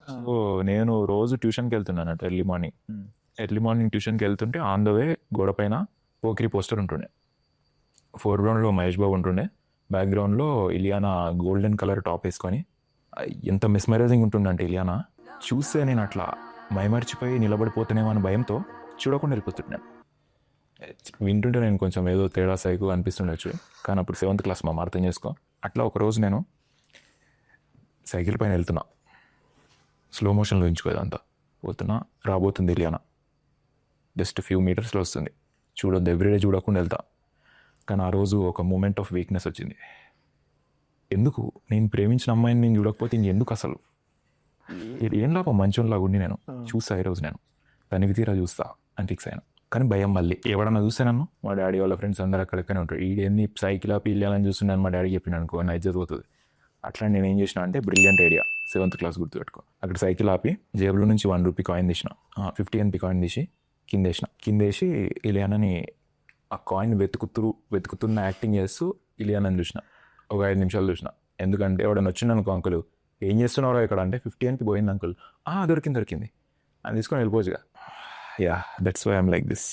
So నేను రోజు ట్యూషన్కి వెళ్తున్నాను అటు ఎర్లీ మార్నింగ్ ట్యూషన్కి వెళ్తుంటే ఆన్ ద వే గోడ పైన పోకిరి పోస్టర్ ఉంటుండే. ఫోర్గ్రౌండ్లో మహేష్ బాబు ఉంటుండే, బ్యాక్గ్రౌండ్లో ఇలియానా గోల్డెన్ కలర్ టాప్ వేసుకొని. ఎంత మిస్మరైజింగ్ ఉంటుందంటే ఇలియానా చూస్తే నేను అట్లా మైమర్చిపోయి నిలబడిపోతున్నామో అని భయంతో చూడకుండా వెళ్ళిపోతున్నాను. వింటుంటే నేను కొంచెం ఏదో తేడా సైకు అనిపిస్తుండొచ్చు, కానీ అప్పుడు 7th క్లాస్ మా అర్థం చేసుకో. అట్లా ఒకరోజు నేను సైకిల్ పైన వెళ్తున్నా, స్లో మోషన్లో ఉంచుకోదంతా పోతున్నా, రాబోతుంది ఇలియానా. జస్ట్ ఫ్యూ మీటర్స్లో వస్తుంది, చూడొద్దు, ఎవ్రీడే చూడకుండా వెళ్తా. కానీ ఆ రోజు ఒక మూమెంట్ ఆఫ్ వీక్నెస్ వచ్చింది. ఎందుకు నేను ప్రేమించిన అమ్మాయిని నేను చూడకపోతే ఇంకెందుకు అసలు, ఏం లాభం మంచోనిలాగా ఉండి నేను చూస్తా. ఈరోజు నేను తనివి తీరా చూస్తా అని ఫిక్స్ అయినా. కానీ భయం మళ్ళీ ఎవడన్నా చూస్తే నన్ను, మా డాడీ వాళ్ళ ఫ్రెండ్స్ అందరూ అక్కడికనే ఉంటారు, ఈ ఎన్ని సైకిల్ ఆపి వెళ్ళాలని చూస్తున్నాను మా డాడీ చెప్పిన అనుకో నా ఇజ్జత్ పోతుంది. అట్లా నేను ఏం చేసిన అంటే బ్రిలియంట్ ఐడియా, 7th క్లాస్ గుర్తుపెట్టుకో. అక్కడ సైకిల్ ఆపి జేబులో నుంచి 1 రూపీ కాయిన్ తీసిన, 50 NP కాయిన్ తీసి కిందేసి ఇలియానాని ఆ కాయిన్ వెతుకుతున్న యాక్టింగ్ చేస్తూ ఇలియానాని చూసిన. ఒక 5 నిమిషాలు చూసిన. ఎందుకంటే ఎవడన్నా వచ్చిండు అనుకో, అంకుల్ ఏం చేస్తున్నారో ఇక్కడ అంటే 50 NP పోయింది అంకుల్, దొరికింది అని తీసుకొని వెళ్ళిపోవచ్చుగా. Yeah, that's why I'm like this.